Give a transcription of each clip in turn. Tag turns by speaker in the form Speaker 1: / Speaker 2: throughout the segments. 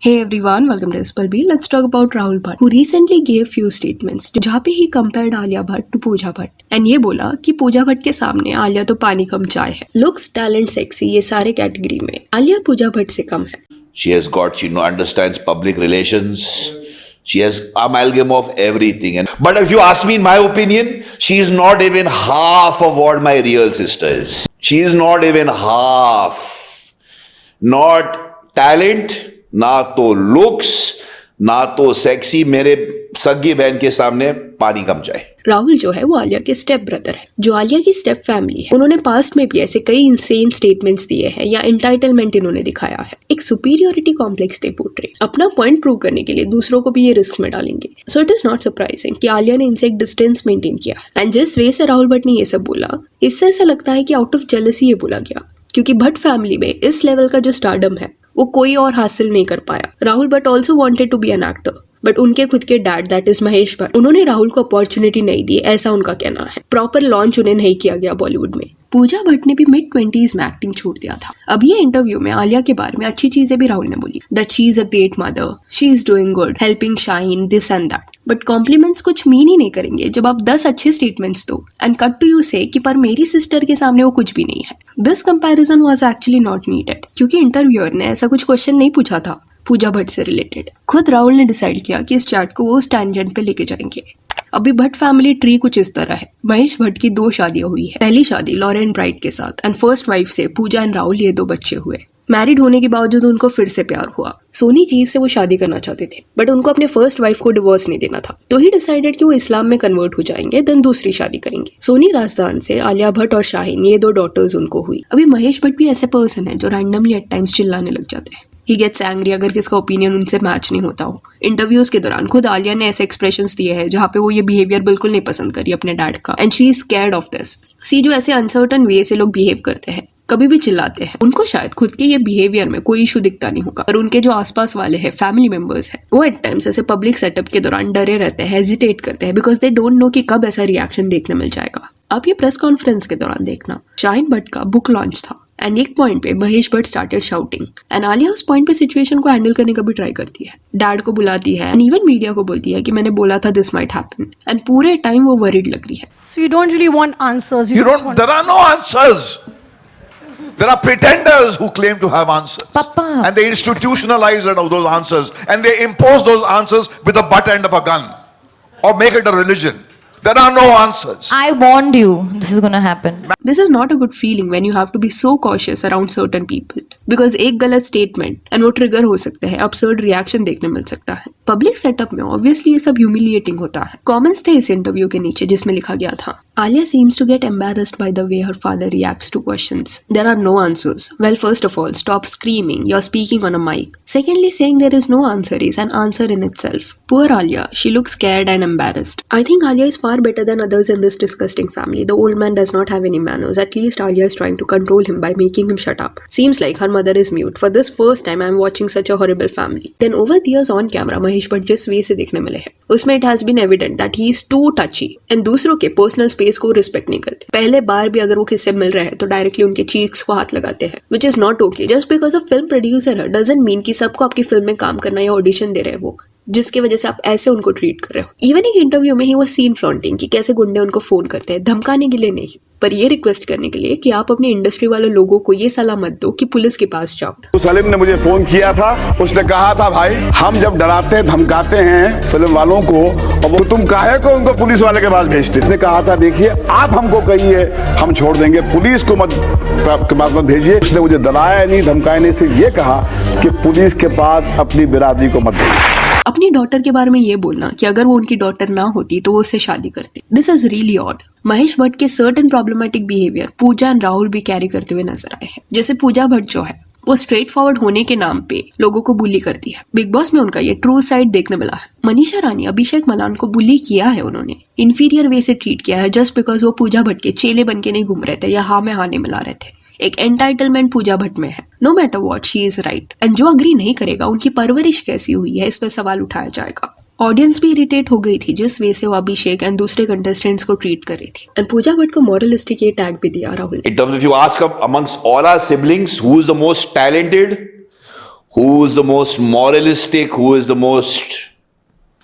Speaker 1: Hey everyone, welcome to SPLB. Let's talk about Rahul Bhatt, who recently gave few statements जहाँ पे ही compared Alia Bhatt to Pooja Bhatt and ये बोला कि पूजा भट्ट के सामने आलिया तो पानी कम चाय है. Looks, talent, sexy ये सारे कैटेगरी में आलिया पूजा भट्ट से कम है.
Speaker 2: She has got, she understands public relations. She has amalgam of everything. But if you ask me, in my opinion, she is not even half of what my real sister is. She is not even half. Not talent, ना तो looks, ना तो sexy. मेरे सगी बहन के सामने पानी कम जाए.
Speaker 1: राहुल जो है वो आलिया के स्टेप ब्रदर है, जो आलिया की स्टेप फैमिली है. उन्होंने पास्ट में भी ऐसे कई इंसेन स्टेटमेंट्स दिए हैं या एंटाइटलमेंट इन्होंने दिखाया है. एक सुपीरियोरिटी कॉम्प्लेक्स थे पोर्ट्रे. अपना पॉइंट प्रूव करने के लिए दूसरों को भी ये रिस्क में डालेंगे. So it is not surprising कि आलिया ने इनसे एक डिस्टेंस मेंटेन किया. एंड जिस वे से राहुल भट्ट ने ये सब बोला, इससे ऐसा लगता है कि आउट ऑफ जेलसी ये बोला गया, क्योंकि भट्ट फैमिली में इस लेवल का जो स्टारडम है वो कोई और हासिल नहीं कर पाया. Rahul Bhatt also wanted to be an actor, but उनके खुद के dad that is Mahesh Bhatt, उन्होंने राहुल को अपॉर्चुनिटी नहीं दी, ऐसा उनका कहना है. प्रॉपर लॉन्च उन्हें नहीं किया गया बॉलीवुड में. पूजा भट्ट ने भी मिड-20s में एक्टिंग छोड़ दिया था. अब ये इंटरव्यू में आलिया के बारे में अच्छी चीजें भी राहुल ने बोली, that she is a great mother, she is doing good, helping Shaheen, this and that. But compliments कुछ मीन ही नहीं करेंगे जब आप 10 अच्छे स्टेटमेंट्स दो एंड कट टू यू से कि पर मेरी सिस्टर के सामने वो कुछ भी नहीं है. This comparison was actually not needed, क्योंकि इंटरव्यूअर ने ऐसा कुछ क्वेश्चन नहीं पूछा था पूजा भट्ट से रिलेटेड. खुद राहुल ने डिसाइड किया कि इस चैट को वो उस टैंजेंट पे लेके जाएंगे. अभी भट्ट फैमिली ट्री कुछ इस तरह है. महेश भट्ट की 2 शादियां हुई है. पहली शादी लॉरेन ब्राइट के साथ एंड फर्स्ट वाइफ से पूजा एंड राहुल ये 2 बच्चे हुए. मैरिड होने के बावजूद उनको फिर से प्यार हुआ. सोनी जी से वो शादी करना चाहते थे, बट उनको अपने फर्स्ट वाइफ को डिवोर्स नहीं देना था, तो ही डिसाइडेड कि वो इस्लाम में कन्वर्ट हो जाएंगे, देन दूसरी शादी करेंगे. सोनी राजदान से आलिया भट्ट और शाहीन ये 2 डॉटर्स उनको हुई. अभी महेश भट्ट भी ऐसे पर्सन है जो रैंडमली एट टाइम्स चिल्लाने लग जाते हैं. ही गेट्स एंग्री अगर किसका ओपिनियन उनसे मैच नहीं होता हो. इंटरव्यूज के दौरान खुद आलिया ने ऐसे एक्सप्रेशंस दिए हैं जहाँ पे वो ये बिहेवियर बिल्कुल नहीं पसंद करी अपने डैड का, and she is scared of this. See जो ऐसे अनसर्टन वे से लोग बिहेव करते हैं, कभी भी चिल्लाते हैं, उनको शायद खुद के ये बिहेवियर में कोई इशू दिखता नहीं होगा, और उनके जो आसपास वाले हैं, फैमिली मेंबर्स हैं, वो एट टाइम्स ऐसे पब्लिक सेटअप के दौरान डरे रहते हैं, हेजिटेट करते हैं, बिकॉज दे डोंट नो कि कब ऐसा रिएक्शन देखने मिल जाएगा. आप ये प्रेस कॉन्फ्रेंस के दौरान देखना, शाहीन भट्ट का बुक लॉन्च था एंड एक पॉइंट पे Mahesh Bhatt started shouting and Alia उस पॉइंट पे सिचुएशन को हैंडल करने का भी ट्राई करती है. डैड को बुलाती है एंड इवन मीडिया को बोलती है कि मैंने बोला था दिस माइट हैपन, एंड पूरे टाइम वो वरीड लग रही है.
Speaker 3: So you don't really want answers.
Speaker 4: You don't. There are no answers. There are pretenders who claim to have answers.
Speaker 3: Papa.
Speaker 4: And they institutionalize those answers and they impose those answers with the butt end of a gun or make it a religion. There are no answers.
Speaker 3: I warned you this is going to happen.
Speaker 1: This is not a good feeling when you have to be so cautious around certain people, because एक गलत statement and वो trigger हो सकते हैं, absurd reaction देखने मिल सकता है. Public setup में ऑब्वियसली ये सब ह्यूमिलिएटिंग होता है. कमेंट्स थे इस इंटरव्यू के नीचे जिसमें लिखा गया था, Alia seems to get embarrassed by the way her father reacts to questions. There are no answers. Well, first of all, stop screaming. You're speaking on a mic. Secondly, saying there is no answer is an answer in itself. Poor Alia. She looks scared and embarrassed. I think Alia is far better than others in this disgusting family. The old man does not have any manners. At least Alia is trying to control him by making him shut up. Seems like her mother is mute. For this first time, I'm watching such a horrible family. Then over the years on camera, Mahesh Bhatt जिस वे से देखने मिले हैं, उसमें it has been evident that he is too touchy and दूसरों के personal space को respect नहीं करते. पहले बार भी अगर वो किससे मिल रहे हैं तो डायरेक्टली उनके चीक्स को हाथ लगाते हैं, which is not okay. Just because of film producer है डजंट मीन कि सबको आपकी फिल्म में काम करना या ऑडिशन दे रहे हैं वो, जिसकी वजह से आप ऐसे उनको ट्रीट कर रहे हो. इवन एक इंटरव्यू में ही वो सीन फ्लॉन्टिंग कि कैसे गुंडे उनको फोन करते हैं, धमकाने के लिए नहीं, पर ये रिक्वेस्ट करने के लिए कि आप अपने इंडस्ट्री वाले लोगों को ये सलाह मत दो कि पुलिस के पास जाओ.
Speaker 5: सलीम ने मुझे फोन किया था, उसने कहा था भाई हम जब डराते धमकाते हैं फिल्म वालों को, और वो तुम काहे को उनको पुलिस वाले के पास भेजते. उसने कहा था देखिए आप हमको कहिए हम छोड़ देंगे, पुलिस को के पास मत भेजिए. उसने मुझे डराया नहीं धमकाया नहीं, सिर्फ ये कहा कि पुलिस के पास अपनी बिरादरी को मत भेजिए.
Speaker 1: अपनी डॉटर के बारे में ये बोलना कि अगर वो उनकी डॉटर ना होती तो वो उससे शादी करते. This is really odd. Mahesh Bhatt के certain problematic behaviour Pooja and Rahul भी कैरी करते हुए नजर आए हैं. जैसे पूजा भट्ट जो है वो स्ट्रेट फॉरवर्ड होने के नाम पे लोगों को बुली करती है. बिग बॉस में उनका ये ट्रू साइड देखने मिला है. मनीषा रानी अभिषेक मलान को बुली किया है, उन्होंने इन्फीरियर वे से ट्रीट किया है जस्ट बिकॉज वो पूजा भट्ट के चेले बन के नहीं घूम रहे थे या हाँ में हाँ नहीं मिला रहे थे. एक एंटाइटलमेंट पूजा भट्ट में है. No matter what she is right, and जो अग्री नहीं करेगा उनकी परवरिश कैसी हुई है इस पे सवाल उठाया जाएगा. ऑडियंस भी इरिटेट हो गई थी जिस वे से वो अभिषेक एंड दूसरे कंटेस्टेंट्स को ट्रीट कर रही थी. एंड पूजा भट्ट को मॉरलिस्टिक ये टैग भी दिया Rahul.
Speaker 2: In terms of, if you ask amongst all our siblings who is the most talented, Who is the most moralistic? Who is the most?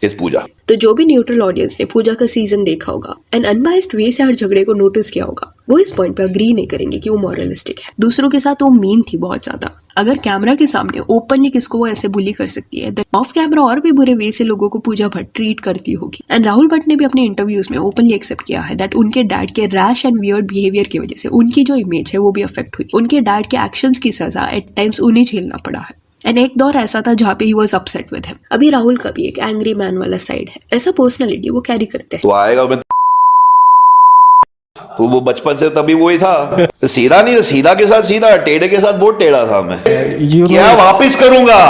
Speaker 2: It's Pooja.
Speaker 1: तो जो भी न्यूट्रल ऑडियंस ने पूजा का season देखा होगा एंड अनबायस्ड वे से हर झगड़े को नोटिस किया होगा, वो इस पॉइंट पे अग्री नहीं करेंगे कि वो मॉरलिस्टिक है। दूसरों के साथ वो मीन थी बहुत ज्यादा। अगर कैमरा के सामने ओपनली किसको वो ऐसे बुली कर सकती है, ऑफ कैमरा और भी बुरे वे से लोगों को पूजा भट्ट ट्रीट करती होगी। एंड राहुल भट्ट ने भी अपने इंटरव्यूज में ओपनली एक्सेप्ट किया है दैट उनके डैड के रैश एंड वियर्ड बिहेवियर की वजह से उनकी जो इमेज है वो भी अफेक्ट हुई। उनके डैड के एक्शंस की सजा एट टाइम्स उन्हें झेलना पड़ा है। एंड एक दौर ऐसा था जहाँ पे he was upset with him. अभी राहुल का भी एक एंग्री मैन वाला साइड है, ऐसा पर्सनालिटी वो कैरी करते हैं।
Speaker 2: तो आएगा मैं तो वो बचपन से तभी वही था, सीधा नहीं, सीधा के साथ सीधा, टेढ़े के साथ बहुत टेढ़ा था मैं। क्या वापिस करूंगा।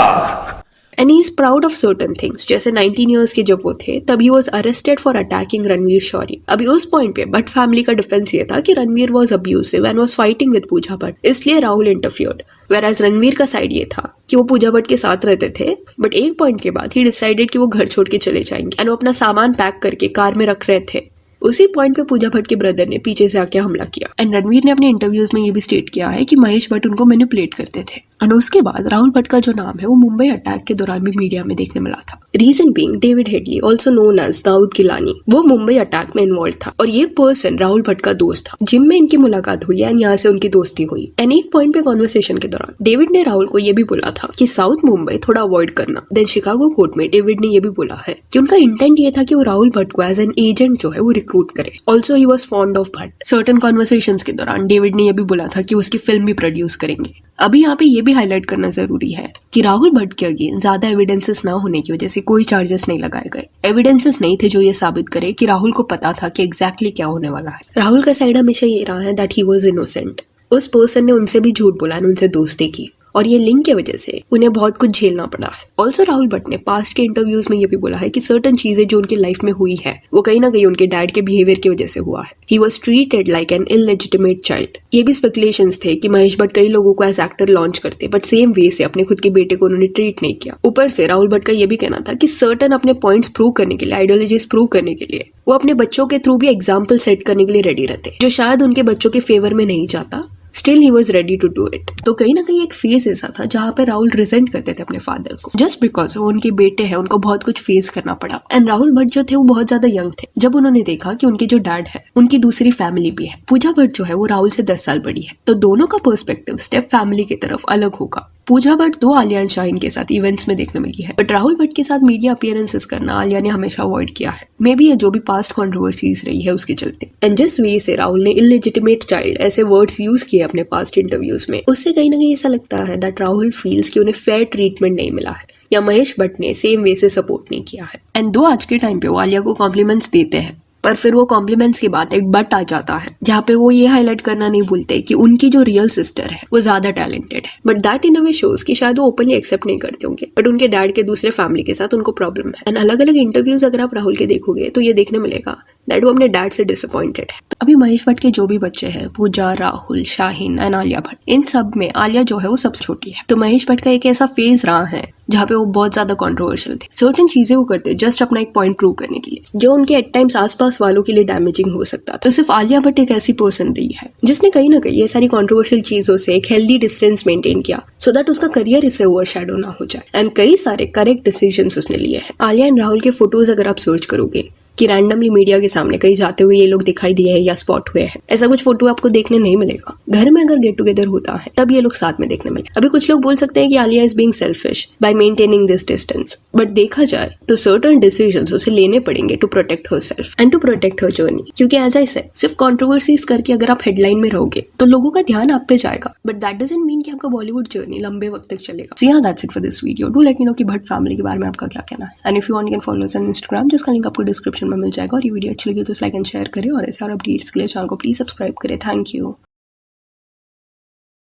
Speaker 1: And he is proud of certain things. जैसे 19 इयर्स के जब वो थे तब he was arrested for attacking Ranvir Shorey. अभी उस पॉइंट पे भट्ट फैमिली का डिफेंस ये था कि Ranveer was abusive and was fighting with Pooja Bhatt, इसलिए राहुल इंटरफियर्ड। वेराज रणवीर का साइड ये था कि वो पूजा भट्ट के साथ रहते थे, बट एक पॉइंट के बाद ही डिसाइडेड कि वो घर छोड़ के चले जाएंगे एंड वो अपना सामान पैक करके कार में रख रहे थे। उसी पॉइंट पे पूजा भट्ट के ब्रदर ने पीछे से आके हमला किया। एंड रणवीर ने अपने इंटरव्यूज में ये भी स्टेट किया है कि महेश भट्ट उनको मैनिपुलेट करते थे। एंड उसके बाद राहुल भट्ट का जो नाम है वो मुंबई अटैक के दौरान भी मीडिया में देखने मिला था। Reason being David Headley also known as Dawood Gilani, वो मुंबई अटैक में इन्वॉल्व था और ये पर्सन राहुल भट्ट का दोस्त था। जिम में इनकी मुलाकात हुई एंड यहाँ से उनकी दोस्ती हुई। एंड एक पॉइंट पे कॉन्वर्सेशन के दौरान डेविड ने राहुल को ये भी बोला था कि साउथ मुंबई थोड़ा अवॉइड करना। देन शिकागो कोर्ट में डेविड ने ये भी बोला है कि उनका इंटेंट ये था कि वो राहुल भट्ट को एज एन एजेंट जो है वो रिक्रूट करे। Also he was fond of Bhatt. Certain conversations के दौरान डेविड ने ये भी बोला था कि उसकी फिल्म भी प्रोड्यूस करेंगे। अभी यहाँ पे ये भी हाईलाइट करना जरूरी है कि राहुल भट्ट के अगेंस्ट ज्यादा एविडेंसेस ना होने की वजह से कोई चार्जेस नहीं लगाए गए। एविडेंसेस नहीं थे जो ये साबित करे कि राहुल को पता था कि एग्जैक्टली क्या होने वाला है। राहुल का साइड हमेशा ये रहा है दैट ही वाज इनोसेंट। उस पर्सन ने उनसे भी झूठ बोला, उनसे दोस्ती की और ये लिंक की वजह से उन्हें बहुत कुछ झेलना पड़ा है। ऑल्सो राहुल भट्ट ने पास्ट के इंटरव्यूज में ये भी बोला है कि सर्टन चीजें जो उनकी लाइफ में हुई है वो कहीं ना कहीं उनके डैड के बिहेवियर की वजह से हुआ है। He was treated like an illegitimate child. ये भी स्पेकुलेशंस थे कि महेश भट्ट कई लोगों को एज एक्टर लॉन्च करते, बट सेम वे से अपने खुद के बेटे को उन्होंने ट्रीट नहीं किया। ऊपर से राहुल भट्ट का ये भी कहना था कि सर्टन अपने पॉइंट्स प्रूव करने के लिए, आइडियोलॉजीज प्रूव करने के लिए वो अपने बच्चों के थ्रू भी एग्जाम्पल सेट करने के लिए रेडी रहते, जो शायद उनके बच्चों के फेवर में नहीं जाता, still he was ready to do it. तो कहीं ना कहीं एक फेज ऐसा था जहाँ पे राहुल रिजेंट करते थे अपने फादर को, जस्ट बिकॉज वो उनके बेटे हैं, उनको बहुत कुछ फेस करना पड़ा। एंड राहुल भट्ट जो थे वो बहुत ज्यादा यंग थे जब उन्होंने देखा कि उनके जो डैड है उनकी दूसरी फैमिली भी है। पूजा भट्ट जो है वो राहुल से 10 साल बड़ी है, तो दोनों का पर्सपेक्टिव स्टेप फैमिली की तरफ अलग होगा। पूजा भट्ट तो आलिया एंड शाहीन के साथ इवेंट्स में देखने मिली है, बट राहुल भट्ट के साथ मीडिया अपीयरेंसेस करना आलिया ने हमेशा अवॉइड किया है। मे बी ये जो भी पास्ट कंट्रोवर्सीज रही है उसके चलते। एंड जिस वे से राहुल ने इलेजिटिमेट चाइल्ड ऐसे वर्ड्स यूज किए अपने पास्ट इंटरव्यूज में, उससे कहीं ना कहीं ऐसा लगता है दैट राहुल फील्स कि उन्हें फेयर ट्रीटमेंट नहीं मिला है या महेश भट्ट ने सेम वे से सपोर्ट नहीं किया है। एंड दो आज के टाइम पे वो आलिया को कॉम्प्लीमेंट्स देते हैं, पर फिर वो कॉम्प्लीमेंट्स के बाद एक बट आ जाता है जहाँ पे वो ये हाईलाइट करना नहीं भूलते कि उनकी जो रियल सिस्टर है वो ज्यादा टैलेंटेड है। But that in a way shows कि शायद वो ओपनली एक्सेप्ट नहीं करते होंगे, बट उनके डैड के दूसरे फैमिली के साथ उनको प्रॉब्लम है। एंड अलग अलग इंटरव्यूज अगर आप राहुल के देखोगे तो ये देखने मिलेगा दैट वो अपने डैड से डिसअपॉइंटेड है। अभी महेश भट्ट के जो भी बच्चे हैं, पूजा, राहुल, शाहीन एंड आलिया भट्ट, इन सब में आलिया जो है वो सबसे छोटी है। तो महेश भट्ट का एक ऐसा फेज रहा है जहाँ पे वो बहुत ज्यादा कंट्रोवर्शियल थे। सर्टेन चीजें वो करते जस्ट अपना एक पॉइंट प्रूव करने के लिए, जो उनके एट टाइम्स आसपास वालों के लिए डैमेजिंग हो सकता था। तो सिर्फ आलिया भट्ट एक ऐसी पर्सन रही है जिसने कहीं ना कहीं ये सारी कंट्रोवर्शियल चीजों से एक हेल्दी डिस्टेंस मेंटेन किया सो दैट उसका करियर इससे ओवरशैडो ना हो जाए। एंड कई सारे करेक्ट डिसीजंस उसने लिए हैं। आलिया एंड राहुल के फोटोज अगर आप सर्च करोगे कि रैंडमली मीडिया के सामने कहीं जाते हुए ये लोग दिखाई दिए हैं या स्पॉट हुए हैं, ऐसा कुछ फोटो आपको देखने नहीं मिलेगा। घर में अगर गेट टुगेदर होता है तब ये लोग साथ में देखने मिले। अभी कुछ लोग बोल सकते हैं कि Alia is being selfish by maintaining this distance, but देखा जाए तो सर्टेन डिसीजंस उसे लेने पड़ेंगे to protect herself and to protect her journey. क्योंकि एज आई सेड, सिर्फ कंट्रोवर्सीज करके अगर आप हेडलाइन में रहोगे तो लोगों का ध्यान आप पे जाएगा, बट दैट डजंट मीन कि आपका बॉलीवुड जर्नी लंबे वक्त तक चलेगा। So that's it for this video. Do let me know कि भट्ट फैमिली के बारे में आपका क्या कहना है। And if you want, you can follow us on Instagram, जिसका लिंक आपको डिस्क्रिप्शन में मिल जाएगा। और ये वीडियो अच्छी लगी तो लाइक एंड शेयर करें और ऐसे और अपडेट्स के लिए चैनल को प्लीज सब्सक्राइब करें। Thank you.